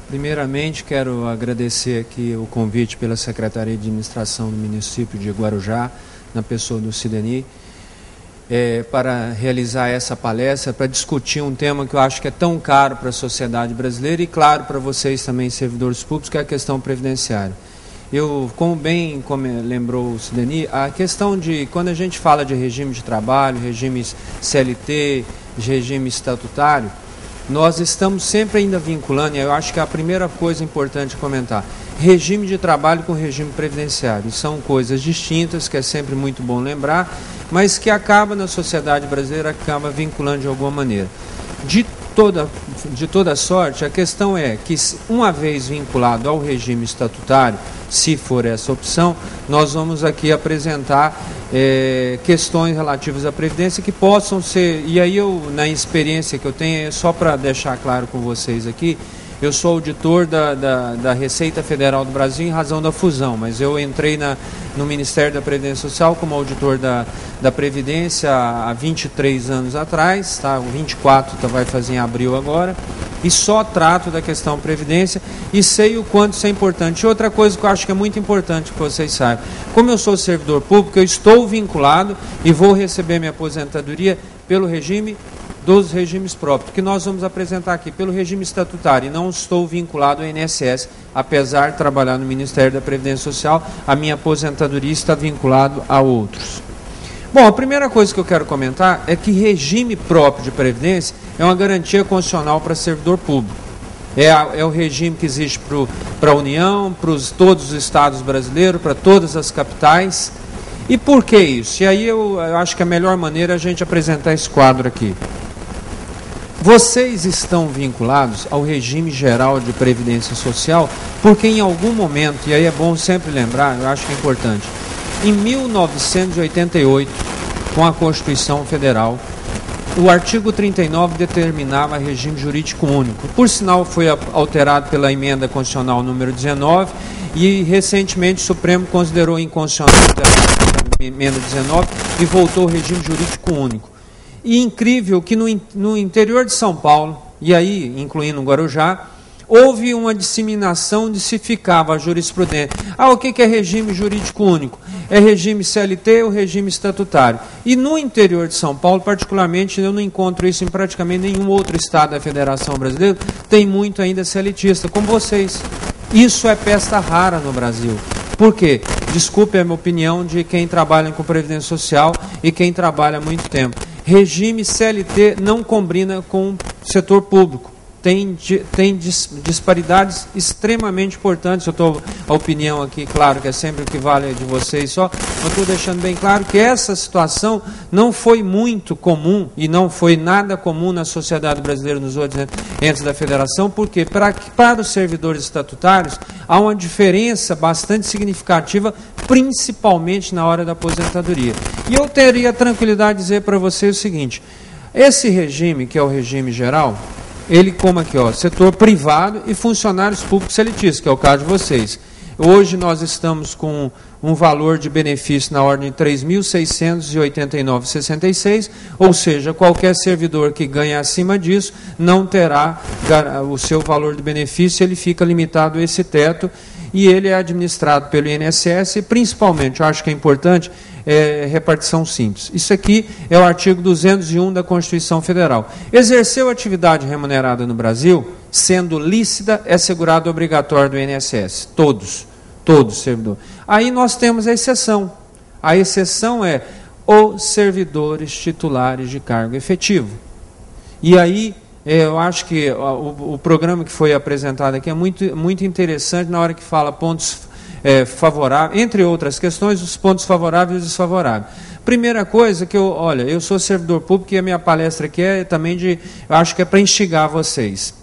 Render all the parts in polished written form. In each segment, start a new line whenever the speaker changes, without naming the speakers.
Primeiramente, quero agradecer aqui o convite pela Secretaria de Administração do município de Guarujá, na pessoa do Sideni, para realizar essa palestra, para discutir um tema que eu acho que é tão caro para a sociedade brasileira e, claro, para vocês também, servidores públicos, que é a questão previdenciária. Como bem lembrou o Sideni, a questão de, quando a gente fala de regime de trabalho, regime CLT, regime estatutário, nós estamos sempre ainda vinculando, e eu acho que é a primeira coisa importante comentar, regime de trabalho com regime previdenciário. São coisas distintas, que é sempre muito bom lembrar, mas que acaba na sociedade brasileira, acaba vinculando de alguma maneira. De toda sorte, a questão é que, uma vez vinculado ao regime estatutário, se for essa opção, nós vamos aqui apresentar questões relativas à Previdência que possam ser, e aí na experiência que eu tenho, só para deixar claro com vocês aqui, eu sou auditor da Receita Federal do Brasil em razão da fusão, mas eu entrei no Ministério da Previdência Social como auditor da Previdência há 23 anos atrás, tá? 24 vai fazer em abril agora, e só trato da questão Previdência e sei o quanto isso é importante. E outra coisa que eu acho que é muito importante que vocês saibam, como eu sou servidor público, eu estou vinculado e vou receber minha aposentadoria pelo regime dos regimes próprios, que nós vamos apresentar aqui, pelo regime estatutário, e não estou vinculado ao INSS, apesar de trabalhar no Ministério da Previdência Social, a minha aposentadoria está vinculado a outros. Bom, a primeira coisa que eu quero comentar é que regime próprio de Previdência é uma garantia constitucional para servidor público. É o regime que existe para a União, para todos os estados brasileiros, para todas as capitais. E por que isso? E aí eu acho que a melhor maneira é a gente apresentar esse quadro aqui. Vocês estão vinculados ao regime geral de Previdência Social, porque em algum momento, e aí é bom sempre lembrar, eu acho que é importante, em 1988, com a Constituição Federal, o artigo 39 determinava regime jurídico único. Por sinal, foi alterado pela emenda constitucional número 19 e recentemente o Supremo considerou inconstitucional a emenda 19 e voltou ao regime jurídico único. E incrível que no interior de São Paulo, e aí incluindo Guarujá, houve uma disseminação de se ficava a jurisprudência. O que é regime jurídico único? É regime CLT ou regime estatutário? E no interior de São Paulo, particularmente, eu não encontro isso em praticamente nenhum outro estado da Federação Brasileira, tem muito ainda CLTista, como vocês. Isso é pesta rara no Brasil. Por quê? Desculpe a minha opinião de quem trabalha com Previdência Social e quem trabalha há muito tempo. Regime CLT não combina com o setor público. Tem disparidades extremamente importantes. Eu estou a opinião aqui, claro que é sempre o que vale de vocês só, mas estou deixando bem claro que essa situação não foi muito comum e não foi nada comum na sociedade brasileira nos outros entes da federação, porque para os servidores estatutários há uma diferença bastante significativa, principalmente na hora da aposentadoria. E eu teria a tranquilidade de dizer para vocês o seguinte: esse regime, que é o regime geral, ele como aqui, setor privado e funcionários públicos seletistas, que é o caso de vocês. Hoje nós estamos com um valor de benefício na ordem de R$ 3.689,66, ou seja, qualquer servidor que ganhe acima disso não terá o seu valor de benefício, ele fica limitado a esse teto, e ele é administrado pelo INSS e, principalmente, eu acho que é importante, repartição simples. Isso aqui é o artigo 201 da Constituição Federal. Exerceu atividade remunerada no Brasil, sendo lícita, é segurado obrigatório do INSS. Todos servidores. Aí nós temos a exceção. A exceção é os servidores titulares de cargo efetivo. E aí, eu acho que o programa que foi apresentado aqui é muito interessante na hora que fala pontos favoráveis, entre outras questões, os pontos favoráveis e desfavoráveis. Primeira coisa que eu sou servidor público e a minha palestra aqui é também eu acho que é para instigar vocês.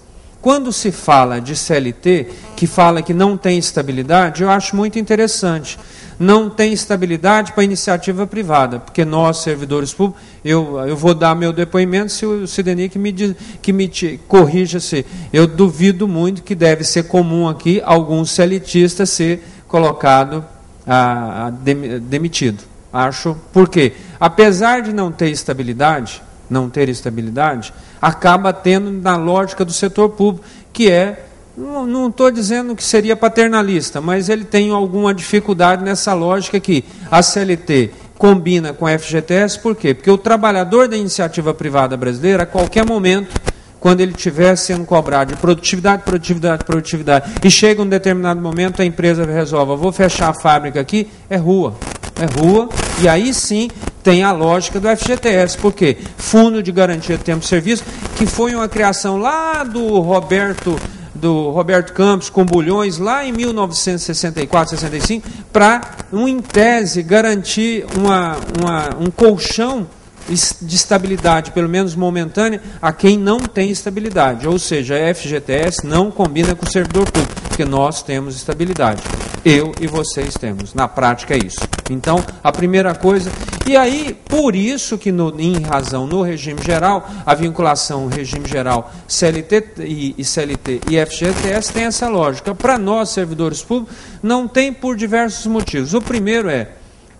Quando se fala de CLT, que fala que não tem estabilidade, eu acho muito interessante. Não tem estabilidade para iniciativa privada, porque nós, servidores públicos, eu vou dar meu depoimento, se o Sideni que me corrija se eu duvido muito que deve ser comum aqui algum CLTista ser colocado, demitido. Acho, por quê? Apesar de não ter estabilidade, acaba tendo na lógica do setor público, que é Não estou dizendo que seria paternalista, mas ele tem alguma dificuldade nessa lógica que a CLT combina com a FGTS. Por quê? Porque o trabalhador da iniciativa privada brasileira, a qualquer momento, quando ele estiver sendo cobrado de produtividade, e chega um determinado momento, a empresa resolve, vou fechar a fábrica aqui, é rua, e aí sim tem a lógica do FGTS. Por quê? Fundo de Garantia de Tempo de Serviço, que foi uma criação lá do Roberto Campos, com Bulhões, lá em 1964, 65, para, em tese, garantir um colchão de estabilidade, pelo menos momentânea, a quem não tem estabilidade. Ou seja, a FGTS não combina com o servidor público, porque nós temos estabilidade. Eu e vocês temos. Na prática é isso. Então, a primeira coisa... E aí, por isso que, em razão no regime geral, a vinculação regime geral CLT e FGTS tem essa lógica. Para nós, servidores públicos, não tem por diversos motivos. O primeiro é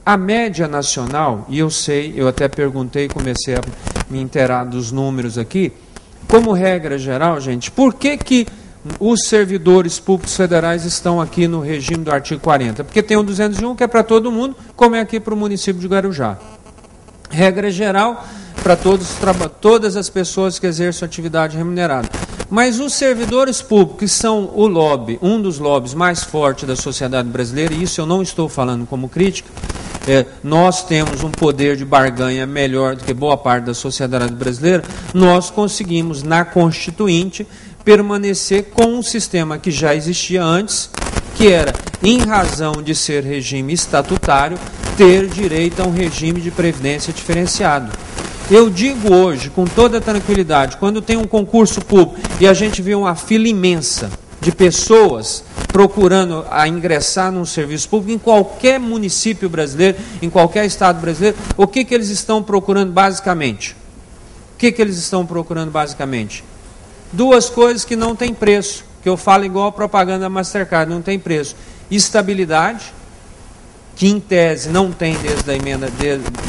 a média nacional, e eu sei, eu até perguntei, comecei a me inteirar dos números aqui, como regra geral, gente, por que os servidores públicos federais estão aqui no regime do artigo 40? Porque tem o 201, que é para todo mundo, como é aqui para o município de Guarujá. Regra geral, para todas as pessoas que exercem atividade remunerada. Mas os servidores públicos, que são o lobby, um dos lobbies mais fortes da sociedade brasileira, e isso eu não estou falando como crítica, nós temos um poder de barganha melhor do que boa parte da sociedade brasileira, nós conseguimos, na Constituinte, permanecer com um sistema que já existia antes, que era, em razão de ser regime estatutário, ter direito a um regime de previdência diferenciado. Eu digo hoje, com toda tranquilidade, quando tem um concurso público e a gente vê uma fila imensa de pessoas procurando a ingressar num serviço público, em qualquer município brasileiro, em qualquer estado brasileiro, o que eles estão procurando basicamente? O que eles estão procurando basicamente? Duas coisas que não tem preço, que eu falo igual a propaganda da Mastercard, não tem preço. Estabilidade, que em tese não tem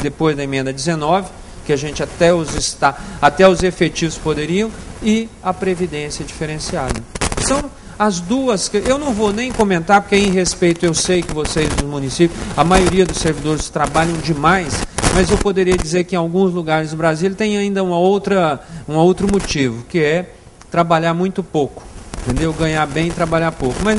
depois da emenda 19, que a gente até os efetivos poderiam, e a previdência diferenciada. São as duas, eu não vou nem comentar, porque em respeito eu sei que vocês dos municípios, a maioria dos servidores trabalham demais, mas eu poderia dizer que em alguns lugares do Brasil tem ainda um outro motivo, que é trabalhar muito pouco. Entendeu? Ganhar bem e trabalhar pouco. Mas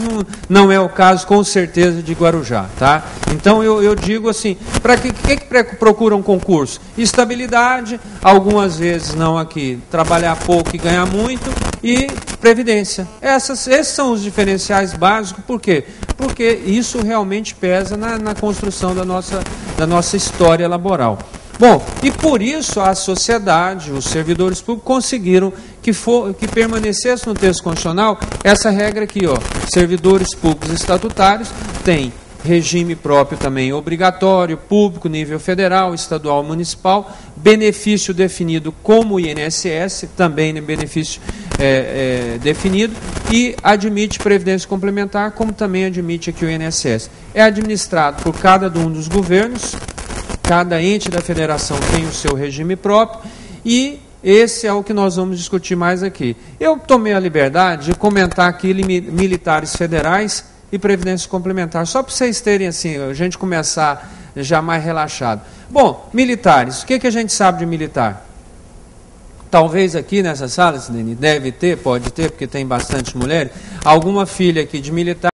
não é o caso, com certeza, de Guarujá. Tá? Então, eu digo assim, para que procuram concurso? Estabilidade, algumas vezes não aqui, trabalhar pouco e ganhar muito, e previdência. Esses são os diferenciais básicos. Por quê? Porque isso realmente pesa na construção da nossa história laboral. Bom, e por isso a sociedade, os servidores públicos conseguiram que permanecesse no texto constitucional essa regra aqui, ó, servidores públicos estatutários têm regime próprio também obrigatório, público, nível federal, estadual, municipal, benefício definido como INSS, também benefício definido, e admite previdência complementar, como também admite aqui o INSS. É administrado por cada um dos governos. Cada ente da federação tem o seu regime próprio, e esse é o que nós vamos discutir mais aqui. Eu tomei a liberdade de comentar aqui militares federais e previdência complementar, só para vocês terem assim, a gente começar já mais relaxado. Bom, militares, o que a gente sabe de militar? Talvez aqui nessa sala, Sidney, deve ter, pode ter, porque tem bastante mulheres, alguma filha aqui de militar